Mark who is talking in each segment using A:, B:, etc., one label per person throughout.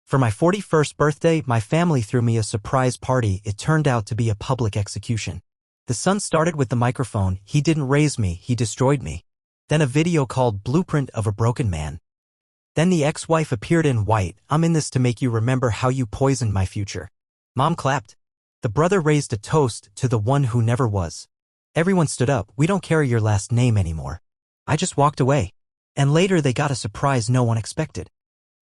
A: For my 41st birthday, my family threw me a surprise party. It turned out to be a public execution. The son started with the microphone. He didn't raise me, he destroyed me. Then a video called Blueprint of a Broken Man. Then the ex-wife appeared in white. I'm in this to make you remember how you poisoned my future. Mom clapped. The brother raised a toast to the one who never was. Everyone stood up. We don't carry your last name anymore. I just walked away. And later they got a surprise no one expected.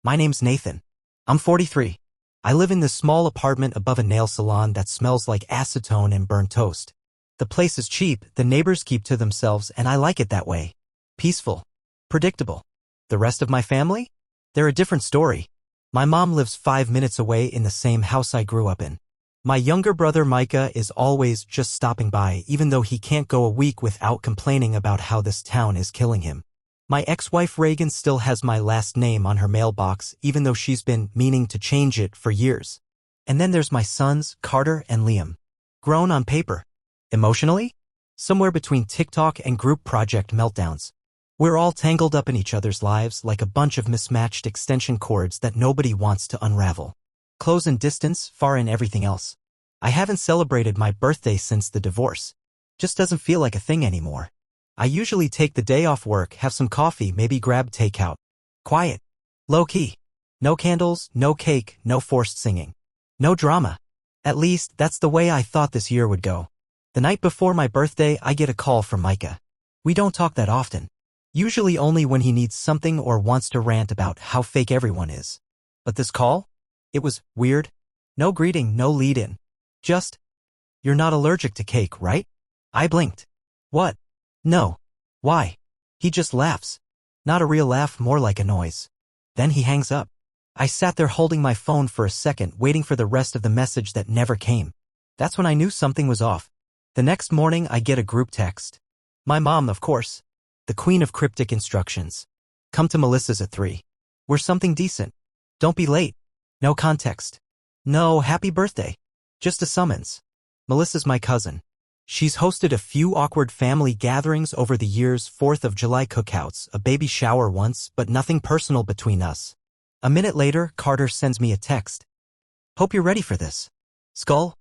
A: My name's Nathan. I'm 43. I live in this small apartment above a nail salon that smells like acetone and burnt toast. The place is cheap, the neighbors keep to themselves, and I like it that way. Peaceful. Predictable. The rest of my family? They're a different story. My mom lives 5 minutes away in the same house I grew up in. My younger brother Micah is always just stopping by, even though he can't go a week without complaining about how this town is killing him. My ex-wife Reagan still has my last name on her mailbox, even though she's been meaning to change it for years. And then there's my sons, Carter and Liam. Grown on paper. Emotionally? Somewhere between TikTok and group project meltdowns. We're all tangled up in each other's lives like a bunch of mismatched extension cords that nobody wants to unravel. Close and distance, far and everything else. I haven't celebrated my birthday since the divorce. Just doesn't feel like a thing anymore. I usually take the day off work, have some coffee, maybe grab takeout. Quiet. Low-key. No candles, no cake, no forced singing. No drama. At least, that's the way I thought this year would go. The night before my birthday, I get a call from Micah. We don't talk that often. Usually only when he needs something or wants to rant about how fake everyone is. But this call? It was weird. No greeting, no lead-in. Just, "You're not allergic to cake, right?" I blinked. What? No. Why? He just laughs. Not a real laugh, more like a noise. Then he hangs up. I sat there holding my phone for a second, waiting for the rest of the message that never came. That's when I knew something was off. The next morning, I get a group text. My mom, of course. The queen of cryptic instructions. Come to Melissa's at 3. We're something decent. Don't be late. No context. No happy birthday. Just a summons. Melissa's my cousin. She's hosted a few awkward family gatherings over the years, 4th of July cookouts, a baby shower once, but nothing personal between us. A minute later, Carter sends me a text. Hope you're ready for this. Skull?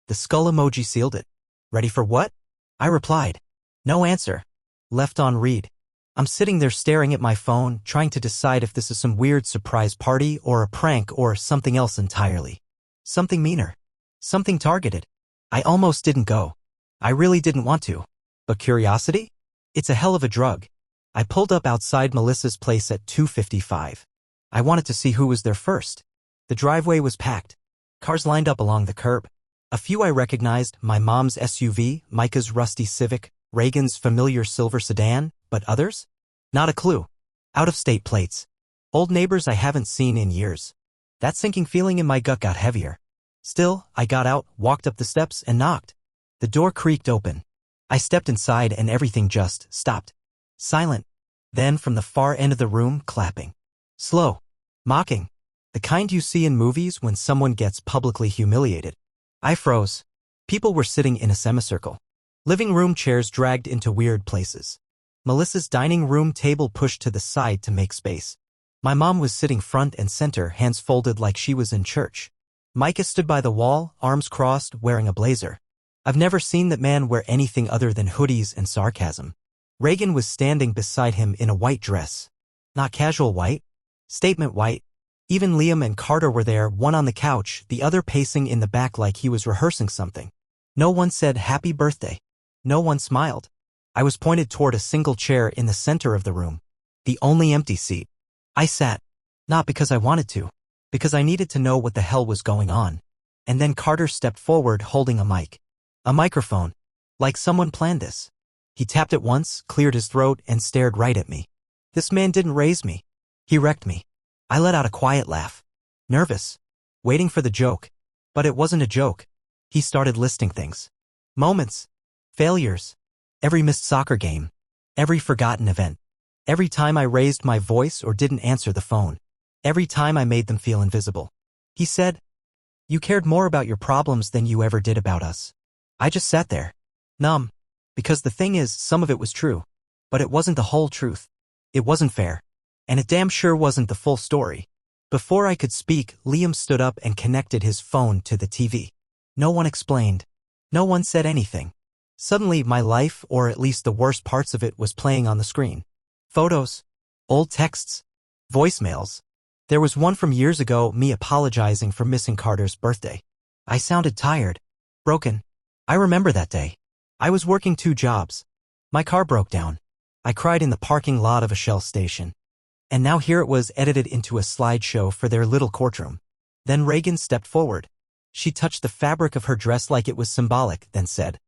A: The skull emoji sealed it. Ready for what? I replied. No answer. Left on read. I'm sitting there staring at my phone, trying to decide if this is some weird surprise party or a prank or something else entirely. Something meaner. Something targeted. I almost didn't go. I really didn't want to. But curiosity? It's a hell of a drug. I pulled up outside Melissa's place at 2:55. I wanted to see who was there first. The driveway was packed. Cars lined up along the curb. A few I recognized, my mom's SUV, Micah's rusty Civic, Reagan's familiar silver sedan, but others? Not a clue. Out-of-state plates. Old neighbors I haven't seen in years. That sinking feeling in my gut got heavier. Still, I got out, walked up the steps, and knocked. The door creaked open. I stepped inside and everything just stopped. Silent. Then from the far end of the room, clapping. Slow. Mocking. The kind you see in movies when someone gets publicly humiliated. I froze. People were sitting in a semicircle. Living room chairs dragged into weird places. Melissa's dining room table pushed to the side to make space. My mom was sitting front and center, hands folded like she was in church. Micah stood by the wall, arms crossed, wearing a blazer. I've never seen that man wear anything other than hoodies and sarcasm. Reagan was standing beside him in a white dress. Not casual white. Statement white. Even Liam and Carter were there, one on the couch, the other pacing in the back like he was rehearsing something. No one said happy birthday. No one smiled. I was pointed toward a single chair in the center of the room. The only empty seat. I sat. Not because I wanted to. Because I needed to know what the hell was going on. And then Carter stepped forward holding a mic. A microphone. Like someone planned this. He tapped it once, cleared his throat, and stared right at me. This man didn't raise me. He wrecked me. I let out a quiet laugh. Nervous. Waiting for the joke. But it wasn't a joke. He started listing things. Moments. Failures. Every missed soccer game. Every forgotten event. Every time I raised my voice or didn't answer the phone. Every time I made them feel invisible. He said, "You cared more about your problems than you ever did about us." I just sat there. Numb. Because the thing is, some of it was true. But it wasn't the whole truth. It wasn't fair. And it damn sure wasn't the full story. Before I could speak, Liam stood up and connected his phone to the TV. No one explained. No one said anything. Suddenly, my life, or at least the worst parts of it, was playing on the screen. Photos. Old texts. Voicemails. There was one from years ago, me apologizing for missing Carter's birthday. I sounded tired. Broken. I remember that day. I was working 2 jobs. My car broke down. I cried in the parking lot of a Shell station. And now here it was edited into a slideshow for their little courtroom. Then Reagan stepped forward. She touched the fabric of her dress like it was symbolic, then said,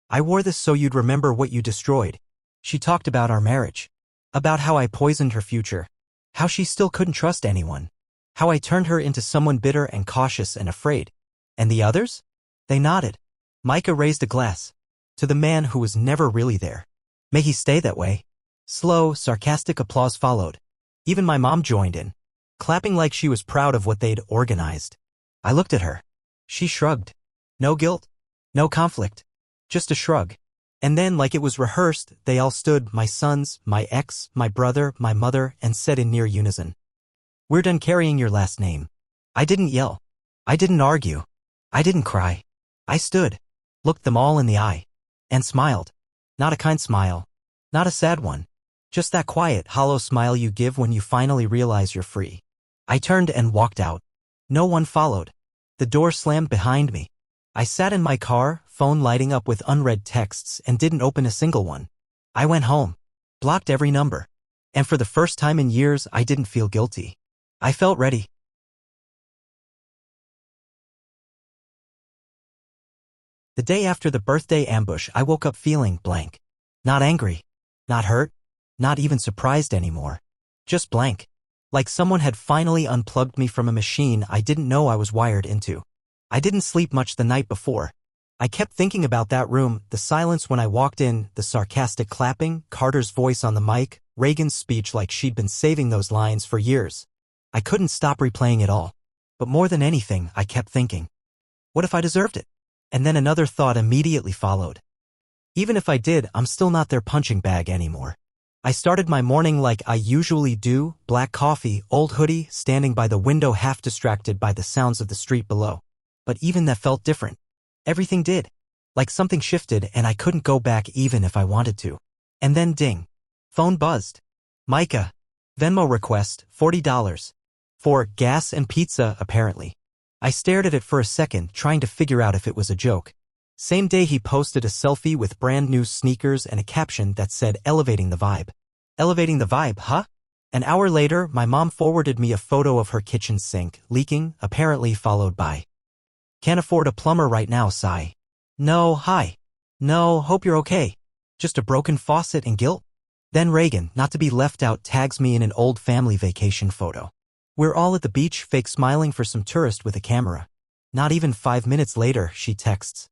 A: "I wore this so you'd remember what you destroyed." She talked about our marriage. About how I poisoned her future. How she still couldn't trust anyone. How I turned her into someone bitter and cautious and afraid. And the others? They nodded. Micah raised a glass. To the man who was never really there. May he stay that way. Slow, sarcastic applause followed. Even my mom joined in, clapping like she was proud of what they'd organized. I looked at her. She shrugged. No guilt. No conflict. Just a shrug. And then, like it was rehearsed, they all stood, my sons, my ex, my brother, my mother, and said in near unison, "We're done carrying your last name." I didn't yell. I didn't argue. I didn't cry. I stood, looked them all in the eye, and smiled. Not a kind smile. Not a sad one. Just that quiet, hollow smile you give when you finally realize you're free. I turned and walked out. No one followed. The door slammed behind me. I sat in my car, phone lighting up with unread texts, and didn't open a single one. I went home. Blocked every number. And for the first time in years, I didn't feel guilty. I felt ready. The day after the birthday ambush, I woke up feeling blank. Not angry. Not hurt. Not even surprised anymore. Just blank. Like someone had finally unplugged me from a machine I didn't know I was wired into. I didn't sleep much the night before. I kept thinking about that room, the silence when I walked in, the sarcastic clapping, Carter's voice on the mic, Reagan's speech like she'd been saving those lines for years. I couldn't stop replaying it all. But more than anything, I kept thinking, what if I deserved it? And then another thought immediately followed. Even if I did, I'm still not their punching bag anymore. I started my morning like I usually do, black coffee, old hoodie, standing by the window half distracted by the sounds of the street below. But even that felt different. Everything did. Like something shifted and I couldn't go back even if I wanted to. And then ding. Phone buzzed. Micah. Venmo request, $40. For gas and pizza, apparently. I stared at it for a second, trying to figure out if it was a joke. Same day he posted a selfie with brand new sneakers and a caption that said, "Elevating the vibe." Elevating the vibe, huh? An hour later, my mom forwarded me a photo of her kitchen sink, leaking, apparently followed by, "Can't afford a plumber right now, sigh." No, hi. No, hope you're okay. Just a broken faucet and guilt? Then Reagan, not to be left out, tags me in an old family vacation photo. We're all at the beach, fake smiling for some tourist with a camera. Not even 5 minutes later, she texts,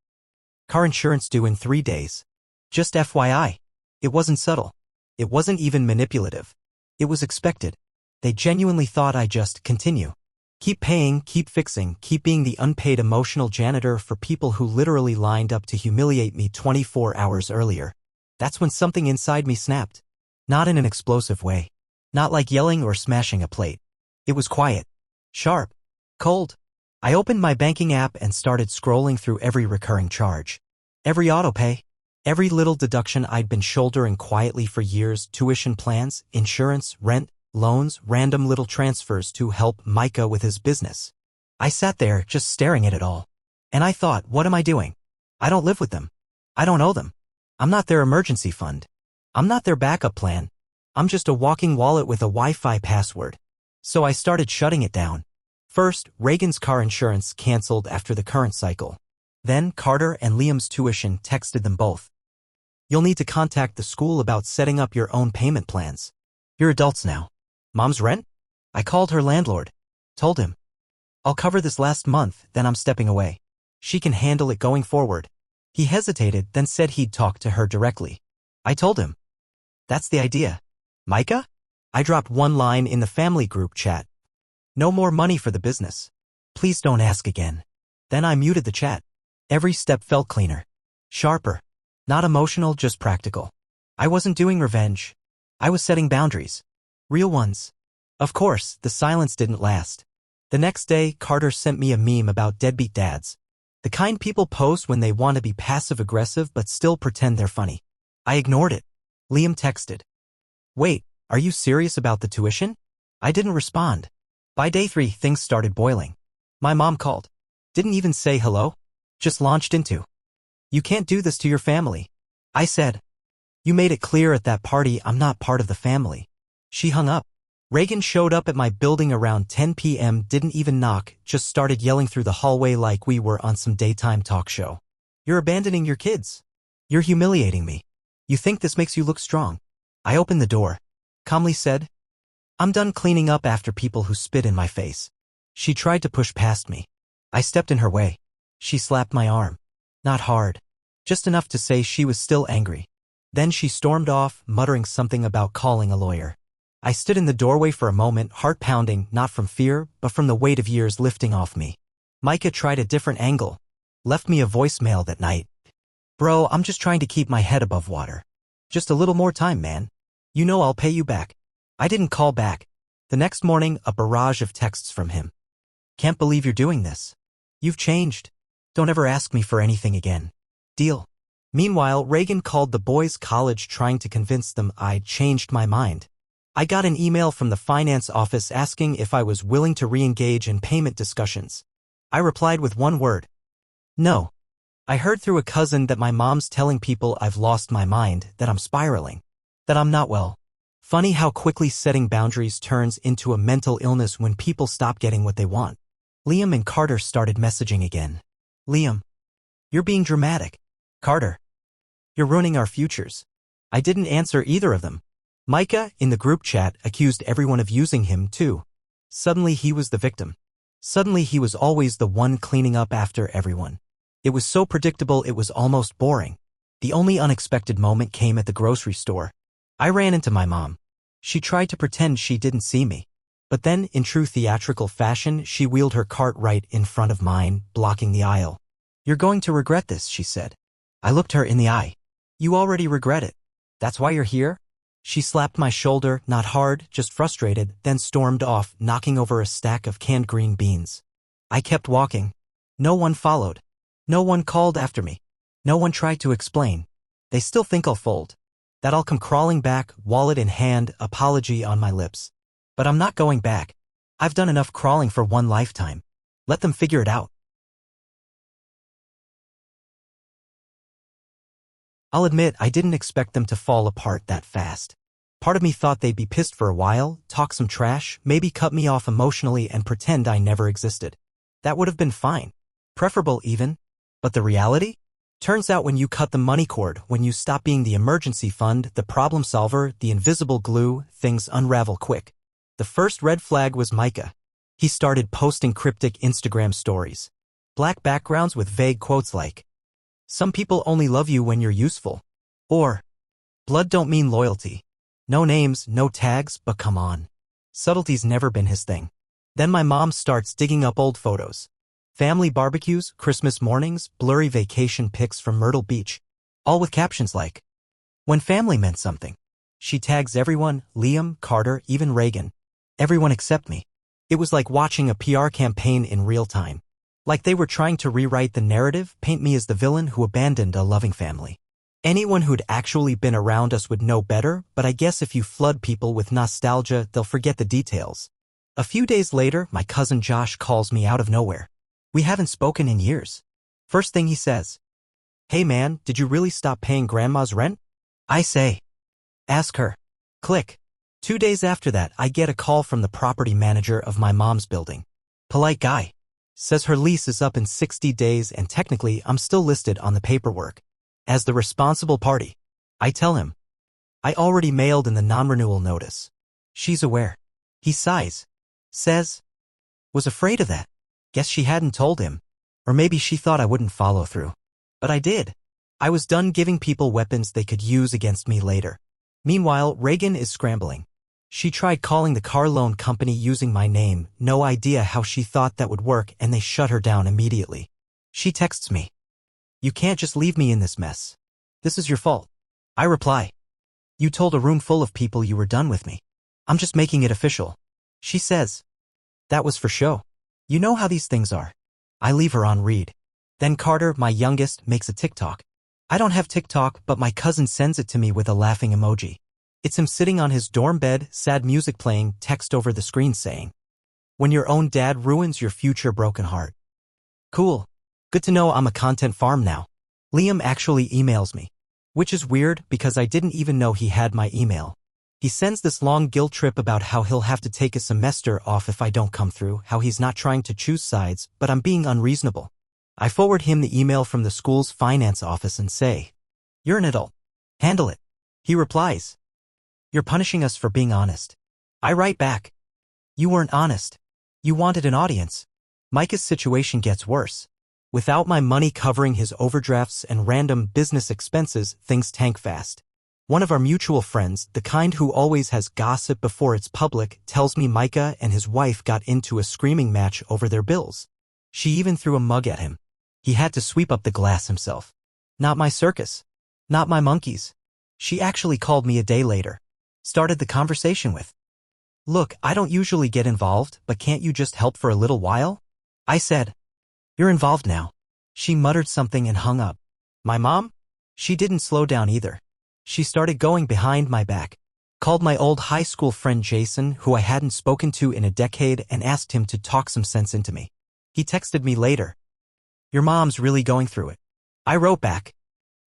A: "Car insurance due in 3 days. Just FYI. It wasn't subtle. It wasn't even manipulative. It was expected. They genuinely thought I just continue. Keep paying, keep fixing, keep being the unpaid emotional janitor for people who literally lined up to humiliate me 24 hours earlier. That's when something inside me snapped. Not in an explosive way. Not like yelling or smashing a plate. It was quiet. Sharp. Cold. I opened my banking app and started scrolling through every recurring charge. Every autopay. Every little deduction I'd been shouldering quietly for years, tuition plans, insurance, rent, loans, random little transfers to help Micah with his business. I sat there just staring at it all. And I thought, what am I doing? I don't live with them. I don't owe them. I'm not their emergency fund. I'm not their backup plan. I'm just a walking wallet with a Wi-Fi password. So I started shutting it down. First, Reagan's car insurance canceled after the current cycle. Then Carter and Liam's tuition, texted them both. You'll need to contact the school about setting up your own payment plans. You're adults now. Mom's rent? I called her landlord. Told him. I'll cover this last month, then I'm stepping away. She can handle it going forward. He hesitated, then said he'd talk to her directly. I told him. That's the idea. Micah? I dropped one line in the family group chat. No more money for the business. Please don't ask again. Then I muted the chat. Every step felt cleaner. Sharper. Not emotional, just practical. I wasn't doing revenge. I was setting boundaries. Real ones. Of course, the silence didn't last. The next day, Carter sent me a meme about deadbeat dads. The kind people post when they want to be passive-aggressive but still pretend they're funny. I ignored it. Liam texted. Wait, are you serious about the tuition? I didn't respond. By day 3, things started boiling. My mom called. Didn't even say hello. Just launched into. You can't do this to your family. I said. You made it clear at that party I'm not part of the family. She hung up. Reagan showed up at my building around 10 p.m., didn't even knock, just started yelling through the hallway like we were on some daytime talk show. You're abandoning your kids. You're humiliating me. You think this makes you look strong. I opened the door. Calmly said, I'm done cleaning up after people who spit in my face. She tried to push past me. I stepped in her way. She slapped my arm. Not hard. Just enough to say she was still angry. Then she stormed off, muttering something about calling a lawyer. I stood in the doorway for a moment, heart pounding, not from fear, but from the weight of years lifting off me. Micah tried a different angle. Left me a voicemail that night. Bro, I'm just trying to keep my head above water. Just a little more time, man. You know I'll pay you back. I didn't call back. The next morning, a barrage of texts from him. Can't believe you're doing this. You've changed. Don't ever ask me for anything again. Deal. Meanwhile, Reagan called the boys' college trying to convince them I'd changed my mind. I got an email from the finance office asking if I was willing to re-engage in payment discussions. I replied with one word. No. I heard through a cousin that my mom's telling people I've lost my mind, that I'm spiraling, that I'm not well. Funny how quickly setting boundaries turns into a mental illness when people stop getting what they want. Liam and Carter started messaging again. Liam. You're being dramatic. Carter. You're ruining our futures. I didn't answer either of them. Micah, in the group chat, accused everyone of using him too. Suddenly he was the victim. Suddenly he was always the one cleaning up after everyone. It was so predictable it was almost boring. The only unexpected moment came at the grocery store. I ran into my mom. She tried to pretend she didn't see me. But then, in true theatrical fashion, she wheeled her cart right in front of mine, blocking the aisle. You're going to regret this, she said. I looked her in the eye. You already regret it. That's why you're here? She slapped my shoulder, not hard, just frustrated, then stormed off, knocking over a stack of canned green beans. I kept walking. No one followed. No one called after me. No one tried to explain. They still think I'll fold. That I'll come crawling back, wallet in hand, apology on my lips. But I'm not going back. I've done enough crawling for one lifetime. Let them figure it out. I'll admit I didn't expect them to fall apart that fast. Part of me thought they'd be pissed for a while, talk some trash, maybe cut me off emotionally and pretend I never existed. That would have been fine. Preferable even. But the reality? Turns out when you cut the money cord, when you stop being the emergency fund, the problem solver, the invisible glue, things unravel quick. The first red flag was Micah. He started posting cryptic Instagram stories. Black backgrounds with vague quotes like, some people only love you when you're useful. Or, blood don't mean loyalty. No names, no tags, but come on. Subtlety's never been his thing. Then my mom starts digging up old photos. Family barbecues, Christmas mornings, blurry vacation pics from Myrtle Beach. All with captions like, when family meant something. She tags everyone, Liam, Carter, even Reagan. Everyone except me. It was like watching a PR campaign in real time. Like they were trying to rewrite the narrative, paint me as the villain who abandoned a loving family. Anyone who'd actually been around us would know better, but I guess if you flood people with nostalgia, they'll forget the details. A few days later, my cousin Josh calls me out of nowhere. We haven't spoken in years. First thing he says, hey man, did you really stop paying grandma's rent? I say, ask her. Click. 2 days after that, I get a call from the property manager of my mom's building. Polite guy. Says her lease is up in 60 days and technically I'm still listed on the paperwork as the responsible party. I tell him. I already mailed in the non-renewal notice. She's aware. He sighs. Says. Was afraid of that. Guess she hadn't told him. Or maybe she thought I wouldn't follow through. But I did. I was done giving people weapons they could use against me later. Meanwhile, Reagan is scrambling. She tried calling the car loan company using my name, no idea how she thought that would work, and they shut her down immediately. She texts me. You can't just leave me in this mess. This is your fault. I reply. You told a room full of people you were done with me. I'm just making it official. She says, "That was for show. You know how these things are." I leave her on read. Then Carter, my youngest, makes a TikTok. I don't have TikTok, but my cousin sends it to me with a laughing emoji. It's him sitting on his dorm bed, sad music playing, text over the screen saying, "When your own dad ruins your future broken heart." Cool. Good to know I'm a content farm now. Liam actually emails me, which is weird because I didn't even know he had my email. He sends this long guilt trip about how he'll have to take a semester off if I don't come through, how he's not trying to choose sides, but I'm being unreasonable. I forward him the email from the school's finance office and say, "You're an adult. Handle it." He replies, "You're punishing us for being honest." I write back, "You weren't honest. You wanted an audience." Micah's situation gets worse. Without my money covering his overdrafts and random business expenses, things tank fast. One of our mutual friends, the kind who always has gossip before it's public, tells me Micah and his wife got into a screaming match over their bills. She even threw a mug at him. He had to sweep up the glass himself. Not my circus. Not my monkeys. She actually called me a day later. Started the conversation with, "Look, I don't usually get involved, but can't you just help for a little while?" I said, "You're involved now." She muttered something and hung up. My mom? She didn't slow down either. She started going behind my back. Called my old high school friend Jason, who I hadn't spoken to in a decade, and asked him to talk some sense into me. He texted me later, "Your mom's really going through it." I wrote back,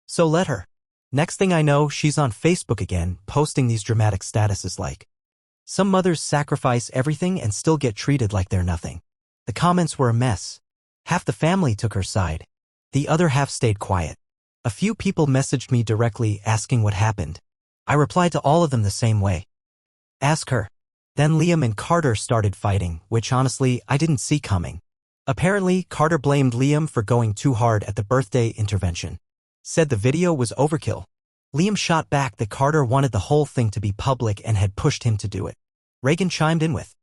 A: "So let her." Next thing I know, she's on Facebook again, posting these dramatic statuses like, "Some mothers sacrifice everything and still get treated like they're nothing." The comments were a mess. Half the family took her side. The other half stayed quiet. A few people messaged me directly asking what happened. I replied to all of them the same way. "Ask her." Then Liam and Carter started fighting, which honestly I didn't see coming. Apparently, Carter blamed Liam for going too hard at the birthday intervention. Said the video was overkill. Liam shot back that Carter wanted the whole thing to be public and had pushed him to do it. Reagan chimed in with,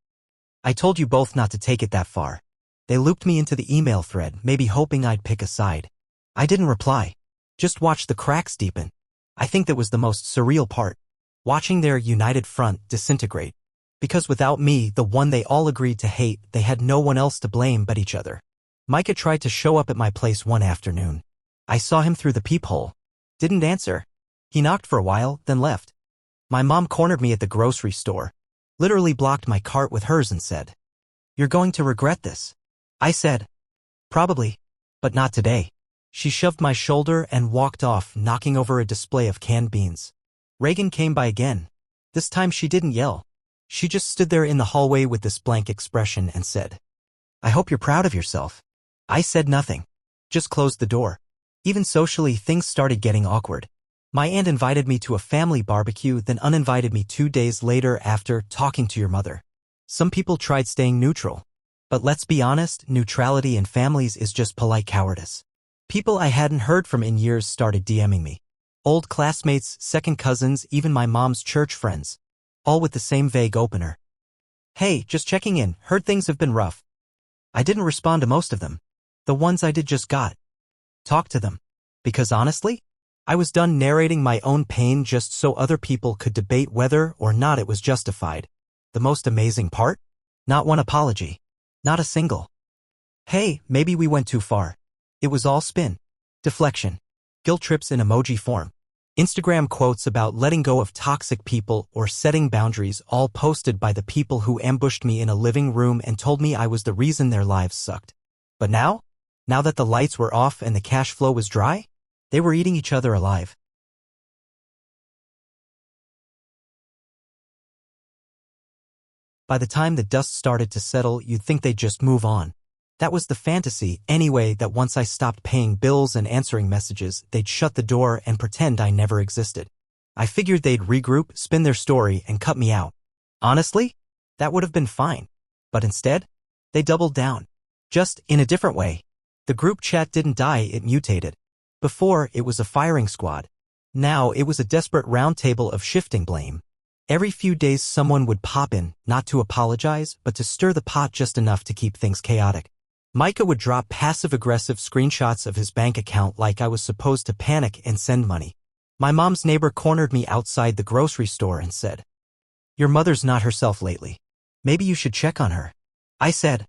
A: "I told you both not to take it that far." They looped me into the email thread, maybe hoping I'd pick a side. I didn't reply. Just watched the cracks deepen. I think that was the most surreal part. Watching their united front disintegrate. Because without me, the one they all agreed to hate, they had no one else to blame but each other. Micah tried to show up at my place one afternoon. I saw him through the peephole. Didn't answer. He knocked for a while, then left. My mom cornered me at the grocery store. Literally blocked my cart with hers and said, "You're going to regret this." I said, "Probably, but not today." She shoved my shoulder and walked off, knocking over a display of canned beans. Reagan came by again. This time she didn't yell. She just stood there in the hallway with this blank expression and said, "I hope you're proud of yourself." I said nothing. Just closed the door. Even socially, things started getting awkward. My aunt invited me to a family barbecue, then uninvited me 2 days later after talking to your mother. Some people tried staying neutral. But let's be honest, neutrality in families is just polite cowardice. People I hadn't heard from in years started DMing me. Old classmates, second cousins, even my mom's church friends. All with the same vague opener. "Hey, just checking in, heard things have been rough." I didn't respond to most of them. The ones I did just got. Talk to them. Because honestly, I was done narrating my own pain just so other people could debate whether or not it was justified. The most amazing part? Not one apology. Not a single. "Hey, maybe we went too far." It was all spin. Deflection. Guilt trips in emoji form. Instagram quotes about letting go of toxic people or setting boundaries, all posted by the people who ambushed me in a living room and told me I was the reason their lives sucked. But now that the lights were off and the cash flow was dry, they were eating each other alive. By the time the dust started to settle, you'd think they'd just move on. That was the fantasy, anyway, that once I stopped paying bills and answering messages, they'd shut the door and pretend I never existed. I figured they'd regroup, spin their story, and cut me out. Honestly, that would have been fine. But instead, they doubled down. Just in a different way. The group chat didn't die, it mutated. Before, it was a firing squad. Now, it was a desperate roundtable of shifting blame. Every few days someone would pop in, not to apologize, but to stir the pot just enough to keep things chaotic. Micah would drop passive-aggressive screenshots of his bank account like I was supposed to panic and send money. My mom's neighbor cornered me outside the grocery store and said, "Your mother's not herself lately." Maybe you should check on her. I said.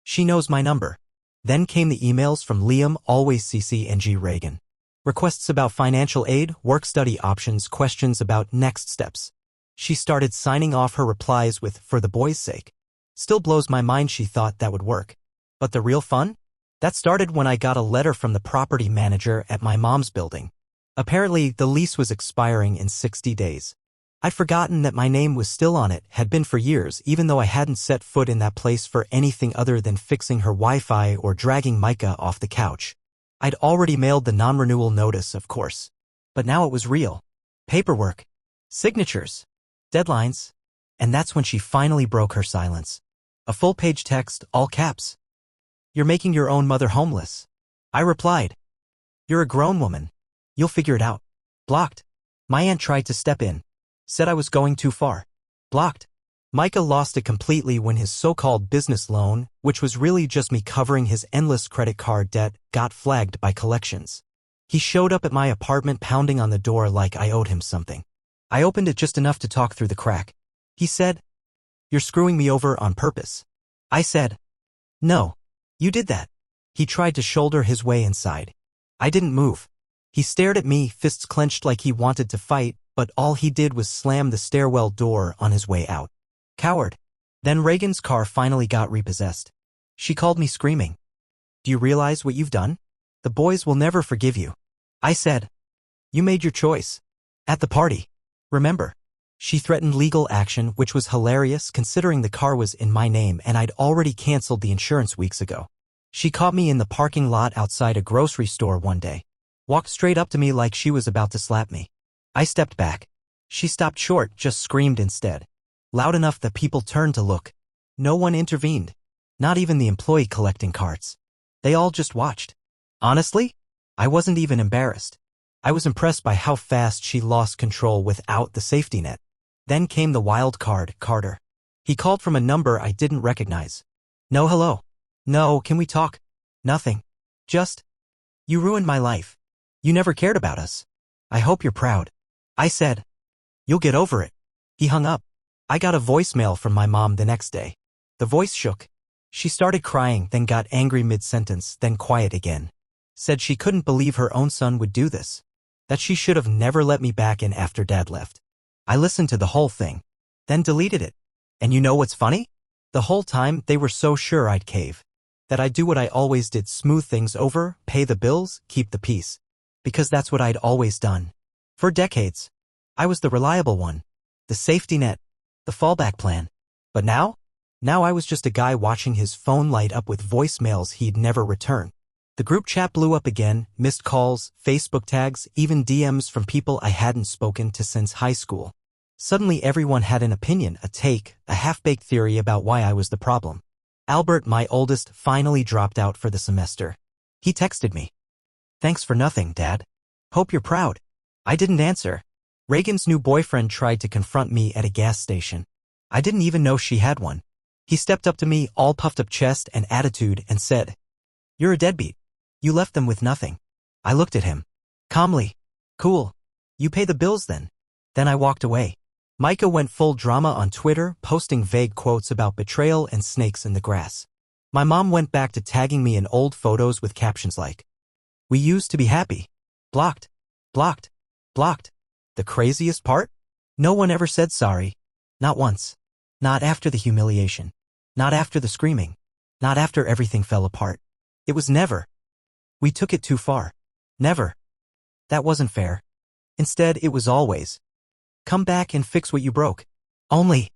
A: She knows my number. Then came the emails from Liam, always CC Reagan. Requests about financial aid, work-study options, questions about next steps. She started signing off her replies with, "for the boys' sake." Still blows my mind she thought that would work. But the real fun? That started when I got a letter from the property manager at my mom's building. Apparently, the lease was expiring in 60 days. I'd forgotten that my name was still on it, had been for years, even though I hadn't set foot in that place for anything other than fixing her Wi-Fi or dragging Micah off the couch. I'd already mailed the non-renewal notice, of course. But now it was real. Paperwork. Signatures. Deadlines. And that's when she finally broke her silence. A full-page text, all caps. "You're making your own mother homeless." I replied. "You're a grown woman. You'll figure it out." Blocked. My aunt tried to step in. Said I was going too far. Blocked. Micah lost it completely when his so-called business loan, which was really just me covering his endless credit card debt, got flagged by collections. He showed up at my apartment pounding on the door like I owed him something. I opened it just enough to talk through the crack. He said, "You're screwing me over on purpose." I said, "No, you did that." He tried to shoulder his way inside. I didn't move. He stared at me, fists clenched like he wanted to fight, but all he did was slam the stairwell door on his way out. Coward. Then Reagan's car finally got repossessed. She called me screaming. "Do you realize what you've done? The boys will never forgive you." I said, "You made your choice. At the party. Remember?" She threatened legal action, which was hilarious considering the car was in my name and I'd already canceled the insurance weeks ago. She caught me in the parking lot outside a grocery store one day. Walked straight up to me like she was about to slap me. I stepped back. She stopped short, just screamed instead. Loud enough that people turned to look. No one intervened. Not even the employee collecting carts. They all just watched. Honestly, I wasn't even embarrassed. I was impressed by how fast she lost control without the safety net. Then came the wild card, Carter. He called from a number I didn't recognize. "No hello. No, can we talk?" "Nothing. Just, you ruined my life. You never cared about us. I hope you're proud." I said, "You'll get over it." He hung up. I got a voicemail from my mom the next day. The voice shook. She started crying, then got angry mid-sentence, then quiet again. Said she couldn't believe her own son would do this. That she should have never let me back in after Dad left. I listened to the whole thing, then deleted it. And you know what's funny? The whole time they were so sure I'd cave. That I'd do what I always did, smooth things over, pay the bills, keep the peace. Because that's what I'd always done. For decades. I was the reliable one. The safety net. The fallback plan. But now? Now I was just a guy watching his phone light up with voicemails he'd never return. The group chat blew up again, missed calls, Facebook tags, even DMs from people I hadn't spoken to since high school. Suddenly everyone had an opinion, a take, a half-baked theory about why I was the problem. Albert, my oldest, finally dropped out for the semester. He texted me. "Thanks for nothing, Dad. Hope you're proud." I didn't answer. Reagan's new boyfriend tried to confront me at a gas station. I didn't even know she had one. He stepped up to me, all puffed up chest and attitude, and said, "You're a deadbeat. You left them with nothing." I looked at him. Calmly. "Cool. You pay the bills then." Then I walked away. Micah went full drama on Twitter, posting vague quotes about betrayal and snakes in the grass. My mom went back to tagging me in old photos with captions like, "We used to be happy." Blocked. Blocked. Blocked. The craziest part? No one ever said sorry. Not once. Not after the humiliation. Not after the screaming. Not after everything fell apart. It was never. We took it too far. Never. That wasn't fair. Instead, it was always, "Come back and fix what you broke." Only,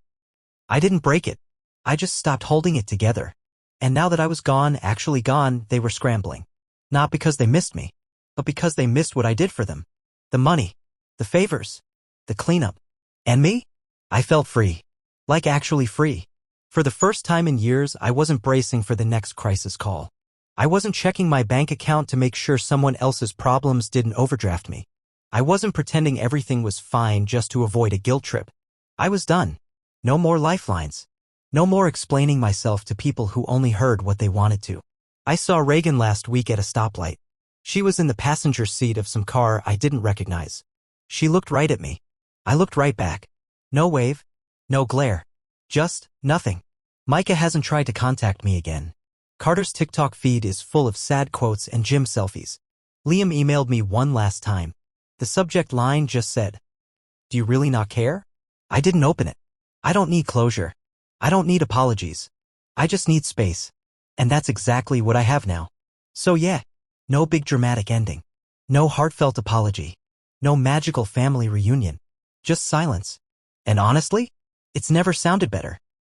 A: I didn't break it. I just stopped holding it together. And now that I was gone, actually gone, they were scrambling. Not because they missed me, but because they missed what I did for them. The money. The favors. The cleanup. And me? I felt free. Like actually free. For the first time in years, I wasn't bracing for the next crisis call. I wasn't checking my bank account to make sure someone else's problems didn't overdraft me. I wasn't pretending everything was fine just to avoid a guilt trip. I was done. No more lifelines. No more explaining myself to people who only heard what they wanted to. I saw Reagan last week at a stoplight. She was in the passenger seat of some car I didn't recognize. She looked right at me. I looked right back. No wave. No glare. Just, nothing. Micah hasn't tried to contact me again. Carter's TikTok feed is full of sad quotes and gym selfies. Liam emailed me one last time. The subject line just said, "Do you really not care?" I didn't open it. I don't need closure. I don't need apologies. I just need space. And that's exactly what I have now. So yeah, no big dramatic ending. No heartfelt apology. No magical family reunion. Just silence. And honestly, it's never sounded better.